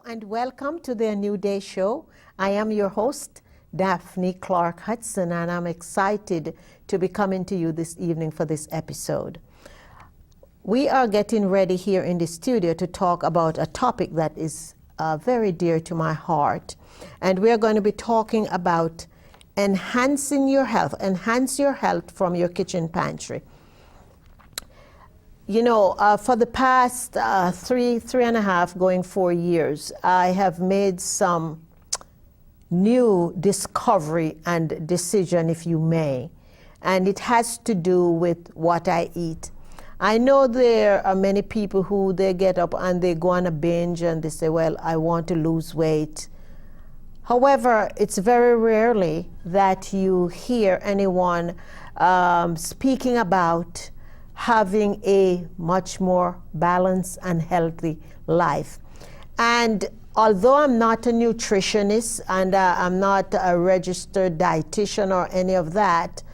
And welcome to the New Day Show. I am your host, Daphne Clarke-Hudson, and I'm excited to be coming to you this evening for this episode. We are getting ready here in the studio to talk about a topic that is very dear to my heart. And we're going to be talking about enhancing your health, enhance your health from your kitchen pantry. You know, for the past 3.5, going 4 years, I have made some new discovery and decision, if you may, and it has to do with what I eat. I know there are many people who they get up and they go on a binge and they say, well, I want to lose weight. However, it's very rarely that you hear anyone speaking about having a much more balanced and healthy life. And although I'm not a nutritionist and I'm not a registered dietitian or any of that,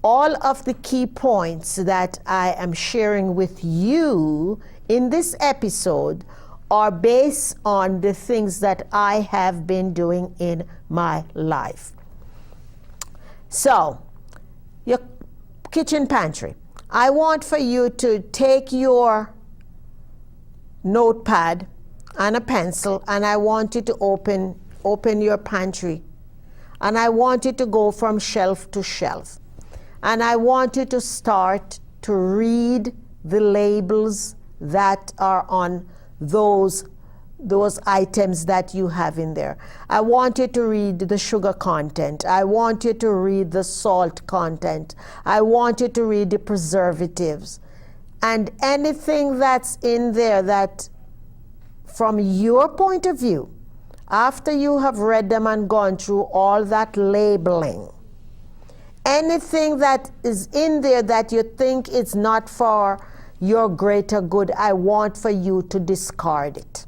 all of the key points that I am sharing with you in this episode are based on the things that I have been doing in my life. So, your kitchen pantry. I want for you to take your notepad and a pencil, and I want you to open your pantry. And I want you to go from shelf to shelf. And I want you to start to read the labels that are on those items that you have in there. I want you to read the sugar content. I want you to read the salt content. I want you to read the preservatives. And anything that's in there that, from your point of view, after you have read them and gone through all that labeling, anything that is in there that you think is not for your greater good, I want for you to discard it.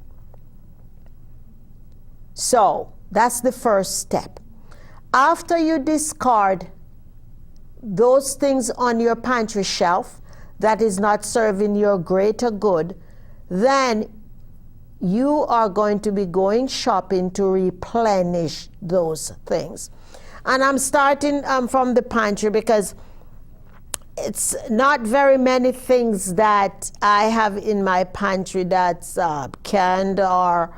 So that's the first step. After you discard those things on your pantry shelf that is not serving your greater good, then you are going to be going shopping to replenish those things. And I'm starting from the pantry because it's not very many things that I have in my pantry that's canned or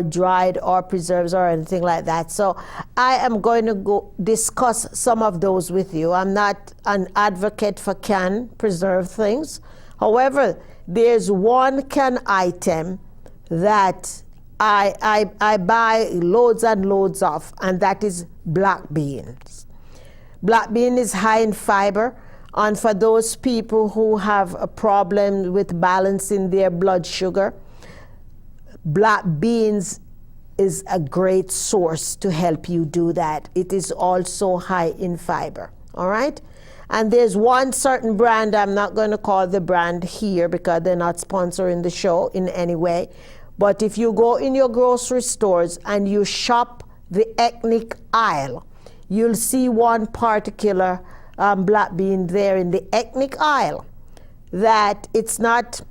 dried or preserves or anything like that. So I am going to go discuss some of those with you. I'm not an advocate for canned preserved things. However, there's one canned item that I buy loads and loads of, and that is black beans. Black bean is high in fiber, and for those people who have a problem with balancing their blood sugar, black beans is a great source to help you do that. It is also high in fiber, all right? And there's one certain brand, I'm not going to call the brand here because they're not sponsoring the show in any way, but if you go in your grocery stores and you shop the ethnic aisle, you'll see one particular black bean there in the ethnic aisle that it's not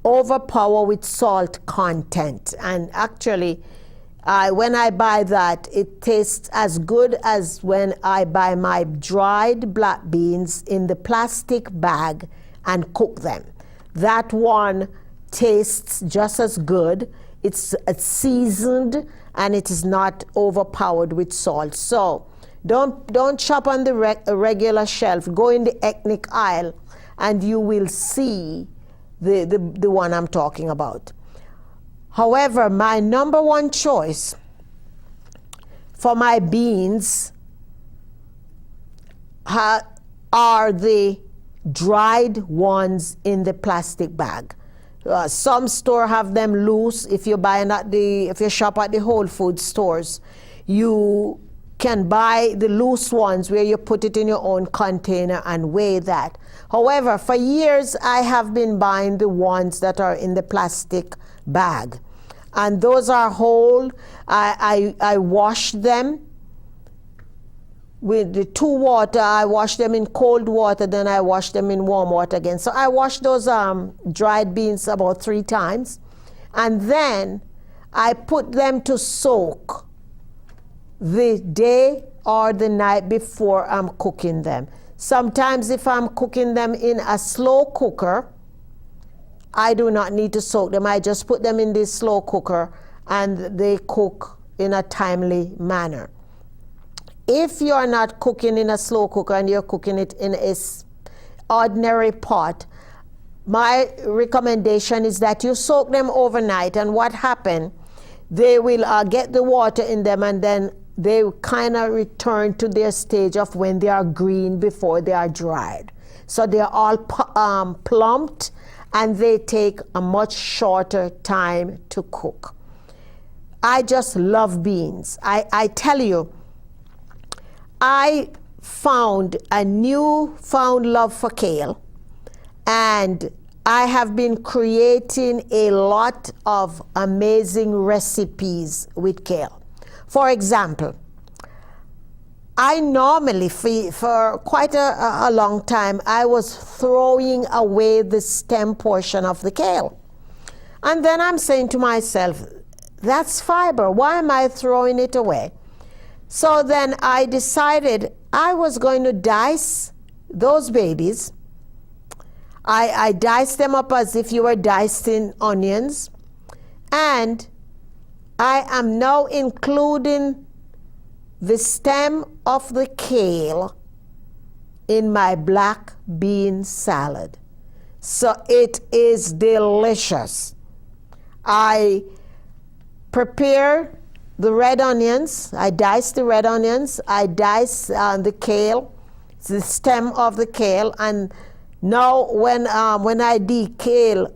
overpowered with salt content. And actually, when I buy that, it tastes as good as when I buy my dried black beans in the plastic bag and cook them. That one tastes just as good. It's seasoned and it is not overpowered with salt. So don't shop on the regular shelf. Go in the ethnic aisle and you will see the one I'm talking about. However, my number one choice for my beans are the dried ones in the plastic bag. Some store have them loose. If you if you shop at the Whole Foods stores, you can buy the loose ones where you put it in your own container and weigh that. However, for years I have been buying the ones that are in the plastic bag, and those are whole. I wash them with the 2 water. I wash them in cold water, then I wash them in warm water again. So I wash those dried beans about 3 times, and then I put them to soak the day or the night before I'm cooking them. Sometimes if I'm cooking them in a slow cooker, I do not need to soak them. I just put them in this slow cooker and they cook in a timely manner. If you're not cooking in a slow cooker and you're cooking it in a ordinary pot, my recommendation is that you soak them overnight, and what happens, they will get the water in them, and then they kind of return to their stage of when they are green before they are dried. So they're all plumped, and they take a much shorter time to cook. I just love beans. I tell you, I found a newfound love for kale, and I have been creating a lot of amazing recipes with kale. For example, I normally, for quite a long time, I was throwing away the stem portion of the kale. And then I'm saying to myself, that's fiber. Why am I throwing it away? So then I decided I was going to dice those babies. I diced them up as if you were dicing onions. And I am now including the stem of the kale in my black bean salad. So it is delicious. I prepare the red onions. I dice the red onions. I dice the kale, the stem of the kale. And now when I destem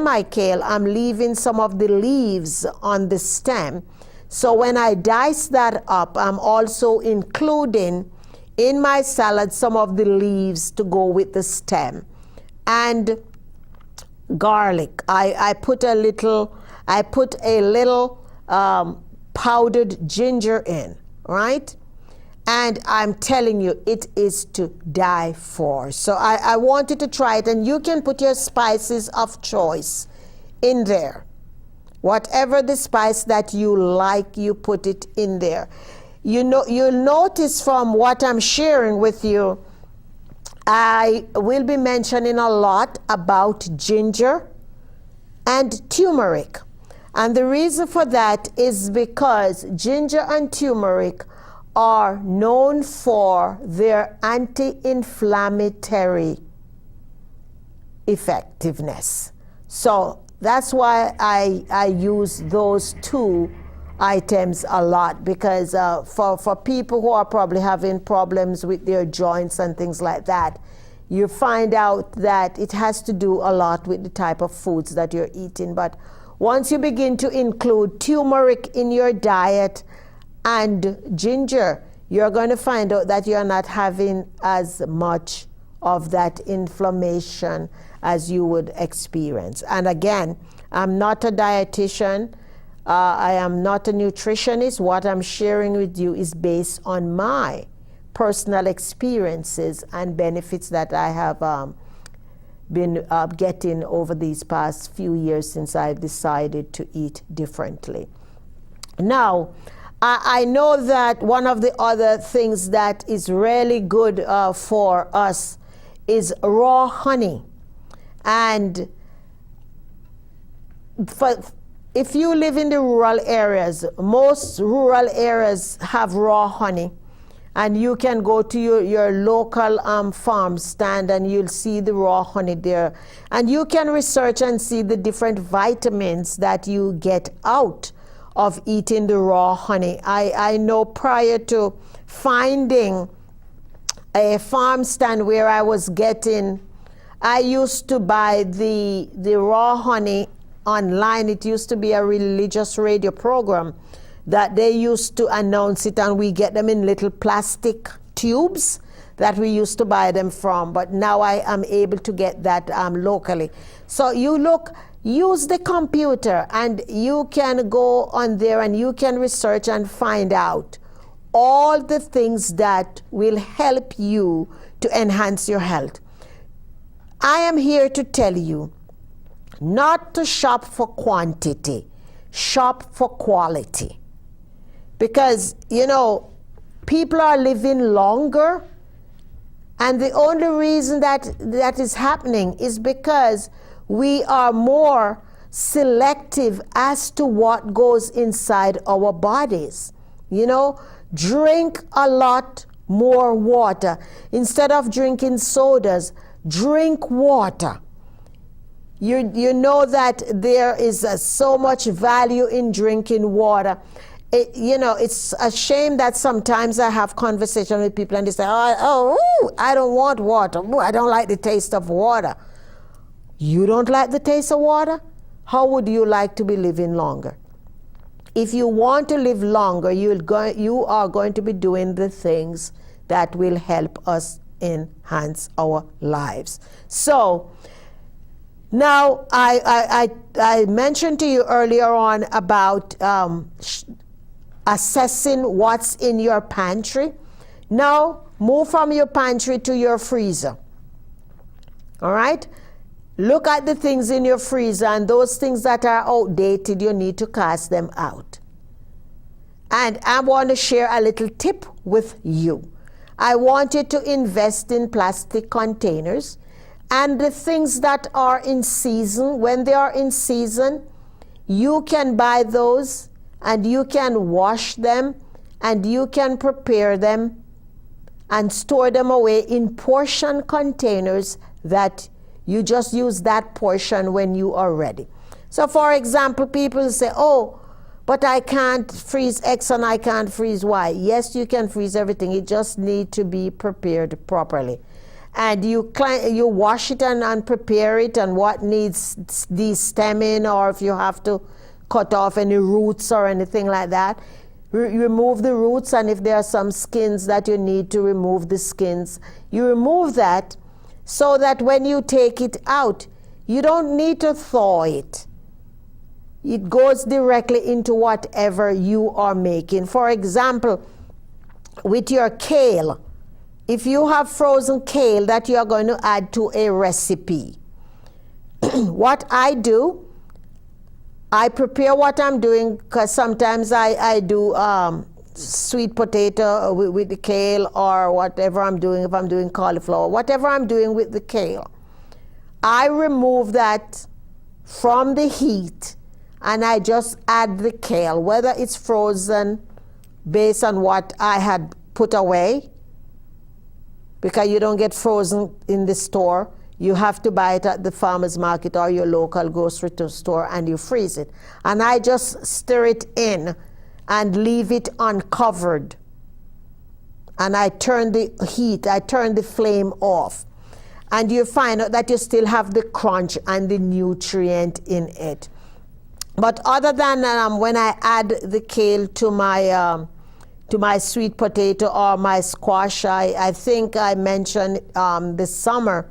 my kale, I'm leaving some of the leaves on the stem. So when I dice that up, I'm also including in my salad some of the leaves to go with the stem. And garlic. I put a little powdered ginger in, right? And I'm telling you, it is to die for. So I want you to try it, and you can put your spices of choice in there. Whatever the spice that you like, you put it in there. You know, you'll notice from what I'm sharing with you, I will be mentioning a lot about ginger and turmeric. And the reason for that is because ginger and turmeric are known for their anti-inflammatory effectiveness. So that's why I use those 2 items a lot, because for people who are probably having problems with their joints and things like that, you find out that it has to do a lot with the type of foods that you're eating. But once you begin to include turmeric in your diet and ginger, you're going to find out that you're not having as much of that inflammation as you would experience. And again, I'm not a dietitian. I am not a nutritionist. What I'm sharing with you is based on my personal experiences and benefits that I have been getting over these past few years since I've decided to eat differently. Now, I know that one of the other things that is really good for us is raw honey. And if you live in the rural areas, most rural areas have raw honey. And you can go to your local farm stand and you'll see the raw honey there. And you can research and see the different vitamins that you get out of eating the raw honey. I know prior to finding a farm stand where I was getting, I used to buy the raw honey online. It used to be a religious radio program that they used to announce it, and we get them in little plastic tubes that we used to buy them from, but now I am able to get that locally. So use the computer, and you can go on there and you can research and find out all the things that will help you to enhance your health. I am here to tell you not to shop for quantity, shop for quality. Because, people are living longer, and the only reason that is happening is because we are more selective as to what goes inside our bodies. Drink a lot more water. Instead of drinking sodas, drink water. You know that there is so much value in drinking water. It's a shame that sometimes I have conversation with people and they say, I don't want water. Ooh, I don't like the taste of water. You don't like the taste of water? How would you like to be living longer? If you want to live longer, you are going to be doing the things that will help us enhance our lives. So, now, I mentioned to you earlier on about assessing what's in your pantry. Now, move from your pantry to your freezer. All right? Look at the things in your freezer, and those things that are outdated, you need to cast them out. And I want to share a little tip with you. I want you to invest in plastic containers. And the things that are in season, when they are in season, you can buy those and you can wash them and you can prepare them and store them away in portion containers that you just use that portion when you are ready. So for example, people say, but I can't freeze X and I can't freeze Y. Yes, you can freeze everything. It just needs to be prepared properly. And you wash it and prepare it, and what needs de-stemming, or if you have to cut off any roots or anything like that, remove the roots, and if there are some skins that you need to remove the skins, you remove that so that when you take it out, you don't need to thaw it. It goes directly into whatever you are making. For example, with your kale, if you have frozen kale that you are going to add to a recipe, what I do, I prepare what I'm doing, because sometimes I do sweet potato with the kale, or whatever I'm doing, if I'm doing cauliflower, whatever I'm doing with the kale. I remove that from the heat and I just add the kale, whether it's frozen based on what I had put away, because you don't get frozen in the store. You have to buy it at the farmer's market or your local grocery store, and you freeze it. And I just stir it in and leave it uncovered. And I turn the flame off. And you find out that you still have the crunch and the nutrient in it. But other than when I add the kale to my sweet potato or my squash, I think I mentioned this summer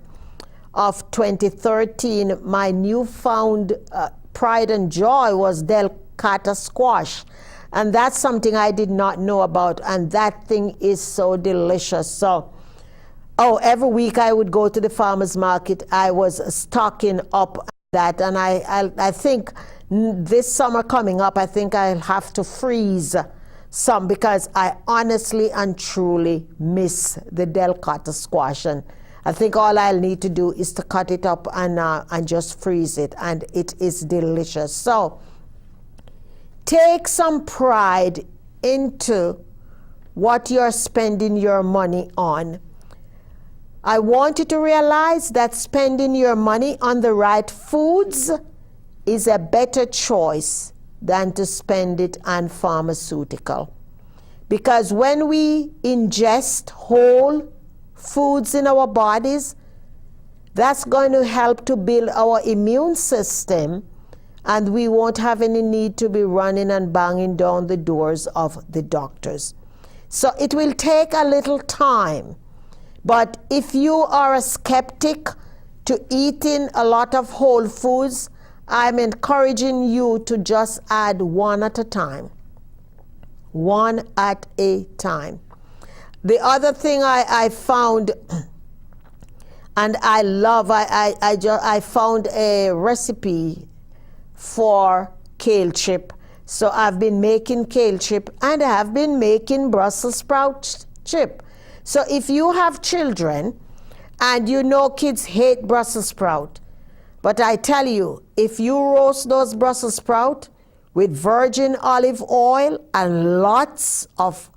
of 2013, my newfound pride and joy was Delcata squash. And that's something I did not know about, and that thing is so delicious. So, every week I would go to the farmer's market. I was stocking up that, and I think this summer coming up, I think I'll have to freeze some, because I honestly and truly miss the Delcata squash. And I think all I'll need to do is to cut it up and just freeze it, and it is delicious. So take some pride into what you're spending your money on. I want you to realize that spending your money on the right foods is a better choice than to spend it on pharmaceutical. Because when we ingest whole foods in our bodies, that's going to help to build our immune system, and we won't have any need to be running and banging down the doors of the doctors. So it will take a little time, but if you are a skeptic to eating a lot of whole foods, I'm encouraging you to just add one at a time. One at a time. The other thing I found, and I love, I found a recipe for kale chip. So I've been making kale chip, and I have been making Brussels sprout chip. So if you have children, and you know kids hate Brussels sprout, but I tell you, if you roast those Brussels sprout with virgin olive oil and lots of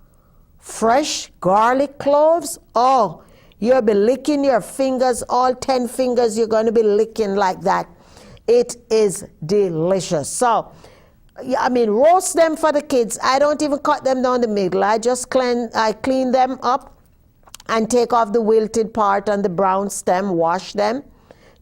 fresh garlic cloves, oh, you'll be licking your fingers, all 10 fingers you're going to be licking like that. It is delicious. So, I mean, roast them for the kids. I don't even cut them down the middle. I just clean them up and take off the wilted part and the brown stem, wash them,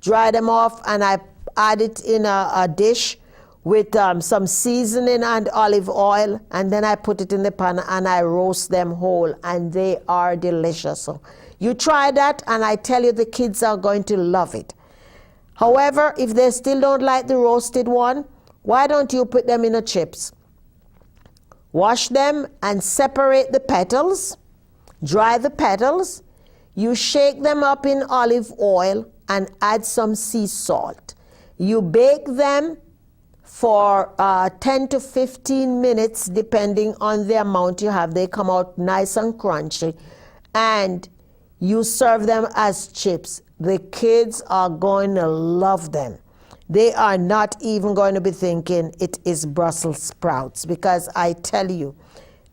dry them off, and I add it in a dish with some seasoning and olive oil, and then I put it in the pan and I roast them whole, and they are delicious. So you try that, and I tell you the kids are going to love it. However, if they still don't like the roasted one, why don't you put them in a chips? Wash them and separate the petals, dry the petals. You shake them up in olive oil and add some sea salt. You bake them for 10 to 15 minutes, depending on the amount you have. They come out nice and crunchy. And you serve them as chips. The kids are going to love them. They are not even going to be thinking it is Brussels sprouts, because I tell you,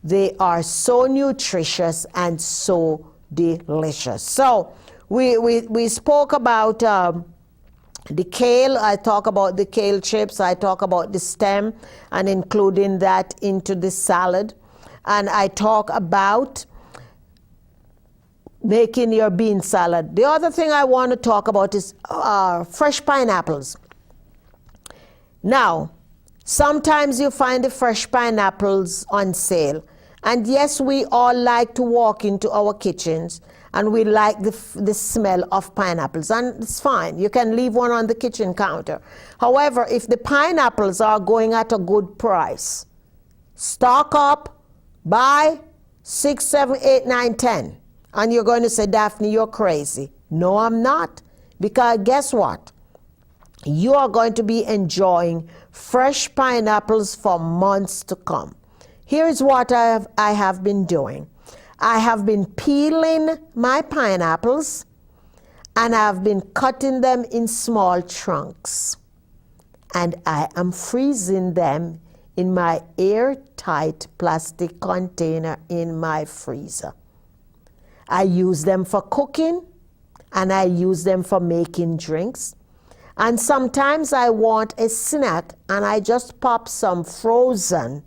they are so nutritious and so delicious. So we spoke about the kale. I talk about the kale chips. I talk about the stem and including that into the salad. And I talk about making your bean salad. The other thing I want to talk about is fresh pineapples. Now, sometimes you find the fresh pineapples on sale. And yes, we all like to walk into our kitchens and we like the smell of pineapples. And it's fine. You can leave one on the kitchen counter. However, if the pineapples are going at a good price, stock up, buy 6, 7, 8, 9, 10. And you're going to say, Daphne, you're crazy. No, I'm not. Because guess what? You are going to be enjoying fresh pineapples for months to come. Here is what I have been doing. I have been peeling my pineapples, and I have been cutting them in small chunks. And I am freezing them in my airtight plastic container in my freezer. I use them for cooking, and I use them for making drinks. And sometimes I want a snack, and I just pop some frozen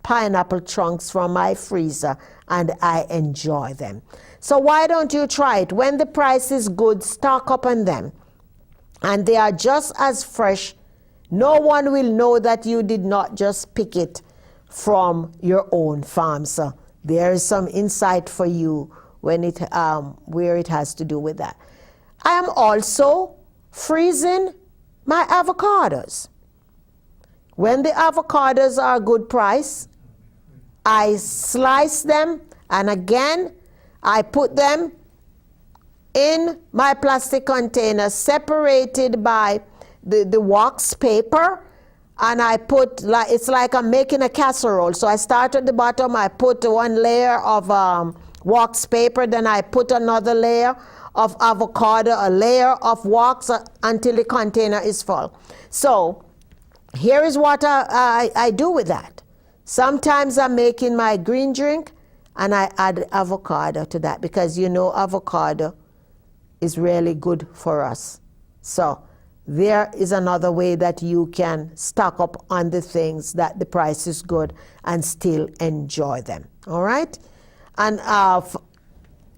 pineapple chunks from my freezer, and I enjoy them. So why don't you try it? When the price is good, stock up on them. And they are just as fresh. No one will know that you did not just pick it from your own farm. So there is some insight for you when where it has to do with that. I am also freezing my avocados. When the avocados are a good price, I slice them, and again, I put them in my plastic container, separated by the wax paper, and I put, it's like I'm making a casserole. So I start at the bottom, I put one layer of wax paper, then I put another layer of avocado, a layer of wax until the container is full. So here is what I do with that. Sometimes I'm making my green drink and I add avocado to that, because you know avocado is really good for us. So there is another way that you can stock up on the things that the price is good and still enjoy them. All right? And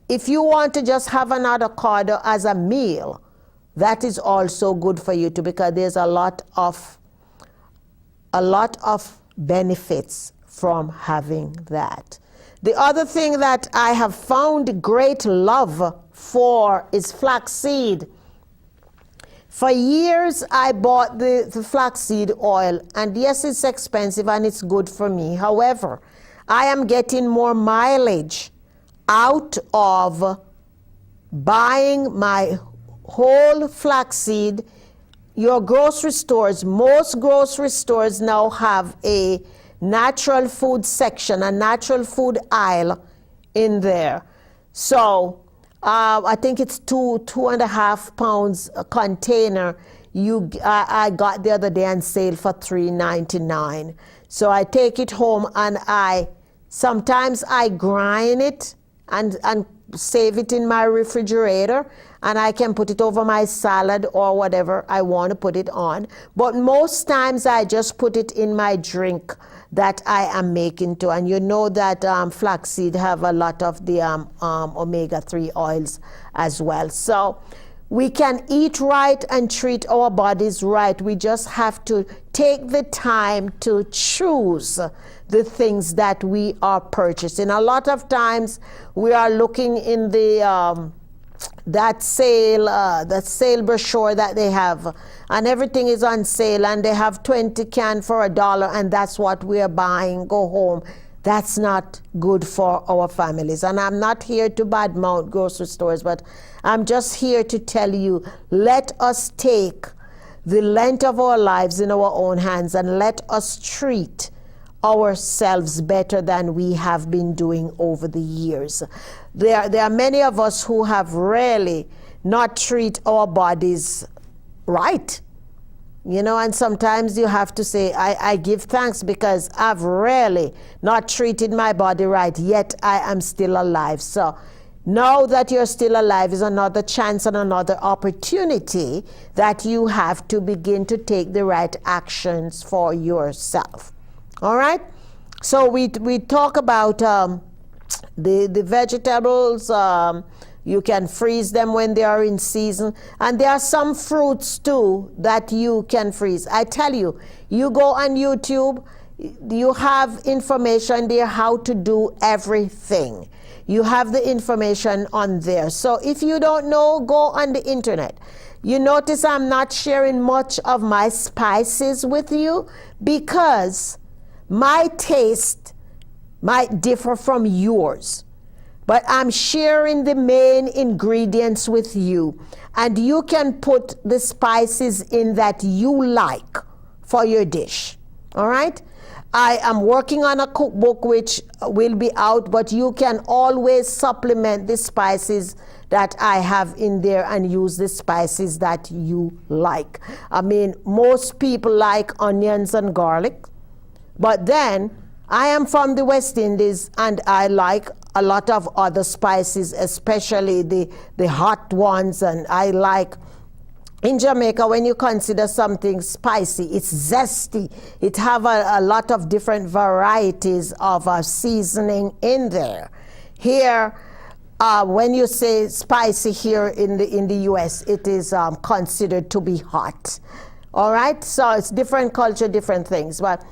if you want to just have an avocado as a meal, that is also good for you too, because there's a lot of benefits from having that. The other thing that I have found great love for is flaxseed. For years, I bought the flaxseed oil, and yes, it's expensive and it's good for me. However, I am getting more mileage out of buying my whole flaxseed. Your grocery stores, most grocery stores now have a natural food section, a natural food aisle in there. So I think it's 2.5 pounds a container. I got the other day on sale for $3.99. So I take it home and sometimes I grind it and save it in my refrigerator, and I can put it over my salad or whatever I want to put it on. But most times I just put it in my drink that I am making too. And you know that flaxseed have a lot of the omega-3 oils as well. So we can eat right and treat our bodies right. We just have to take the time to choose the things that we are purchasing. A lot of times we are looking in the that sale brochure that they have, and everything is on sale, and they have 20 cans for $1, and that's what we are buying, go home. That's not good for our families. And I'm not here to badmouth grocery stores, but I'm just here to tell you, let us take the length of our lives in our own hands, and let us treat ourselves better than we have been doing over the years. There are many of us who have really not treated our bodies right. You know, and sometimes you have to say, I give thanks because I've really not treated my body right, yet I am still alive. So now that you're still alive is another chance and another opportunity that you have to begin to take the right actions for yourself. All right? So we talk about the vegetables. You can freeze them when they are in season. And there are some fruits too that you can freeze. I tell you, you go on YouTube, you have information there how to do everything. You have the information on there. So if you don't know, go on the internet. You notice I'm not sharing much of my spices with you because my taste might differ from yours. But I'm sharing the main ingredients with you, and you can put the spices in that you like for your dish. All right? I am working on a cookbook which will be out, but you can always supplement the spices that I have in there and use the spices that you like. I mean, most people like onions and garlic, but then I am from the West Indies and I like a lot of other spices, especially the hot ones. And I like, in Jamaica, when you consider something spicy, it's zesty. It have a lot of different varieties of seasoning in there. Here, when you say spicy here in the US, it is considered to be hot. All right? So it's different culture, different things. But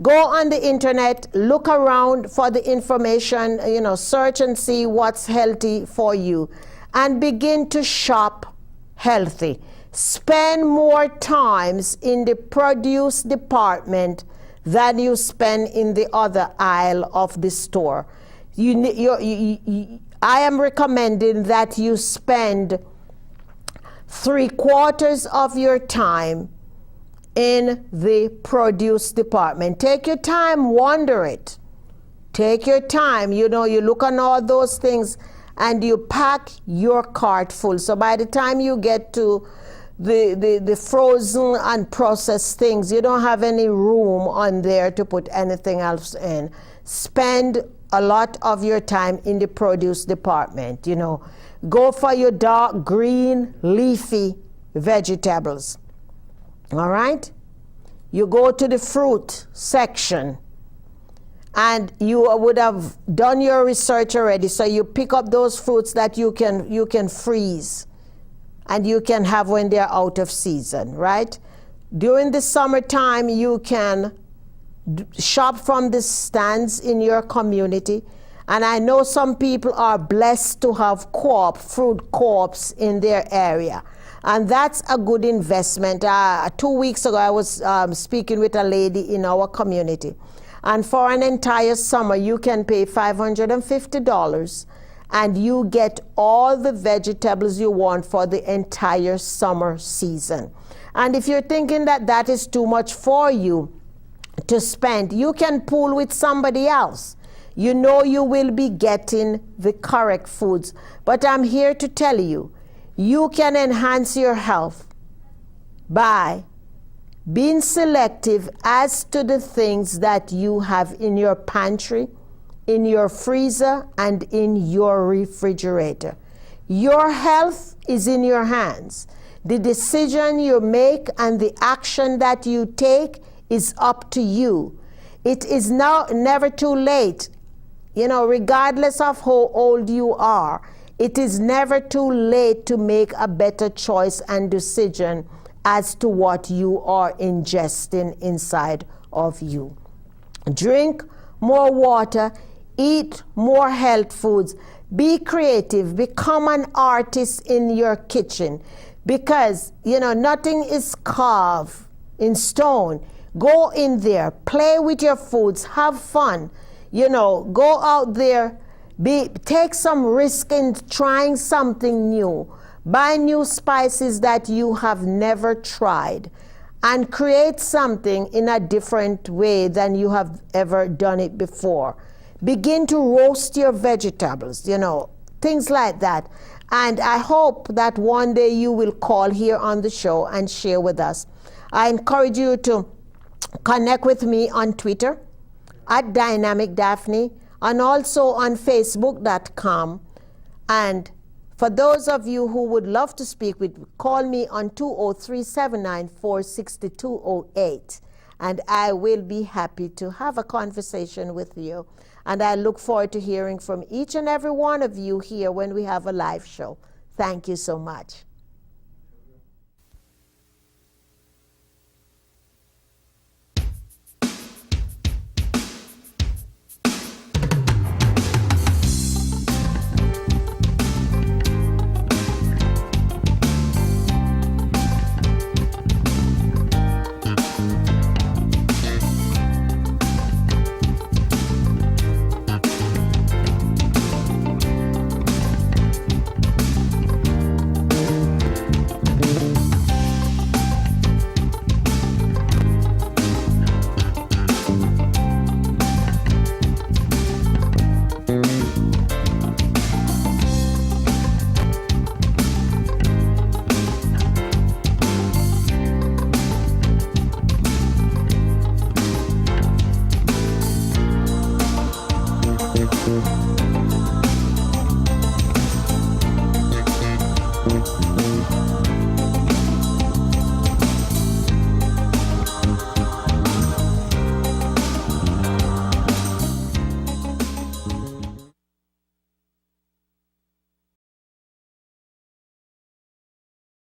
go on the internet, look around for the information, search and see what's healthy for you, and begin to shop healthy. Spend more times in the produce department than you spend in the other aisle of the store. I am recommending that you spend 3/4 of your time in the produce department. Take your time, wander it. Take your time. You look on all those things and you pack your cart full. So by the time you get to the frozen and processed things, you don't have any room on there to put anything else in. Spend a lot of your time in the produce department. Go for your dark green leafy vegetables. All right? You go to the fruit section, and you would have done your research already, so you pick up those fruits that you can freeze and you can have when they're out of season, right? During the summertime, you can shop from the stands in your community. And I know some people are blessed to have fruit co-ops in their area. And that's a good investment. 2 weeks ago, I was speaking with a lady in our community. And for an entire summer, you can pay $550 and you get all the vegetables you want for the entire summer season. And if you're thinking that that is too much for you to spend, you can pool with somebody else. You know you will be getting the correct foods. But I'm here to tell you, you can enhance your health by being selective as to the things that you have in your pantry, in your freezer, and in your refrigerator. Your health is in your hands. The decision you make and the action that you take is up to you. It is now never too late. You know, regardless of how old you are, it is never too late to make a better choice and decision as to what you are ingesting inside of you. Drink more water, eat more health foods, be creative, become an artist in your kitchen, because, you know, nothing is carved in stone. Go in there, play with your foods, have fun, you know, go out there, take some risk in trying something new. Buy new spices that you have never tried and create something in a different way than you have ever done it before. Begin to roast your vegetables, you know, things like that. And I hope that one day you will call here on the show and share with us. I encourage you to connect with me on Twitter at Dynamic Daphne and also on Facebook.com. And for those of you who would love to speak with me, call me on 203-794-6208, and I will be happy to have a conversation with you. And I look forward to hearing from each and every one of you here when we have a live show. Thank you so much.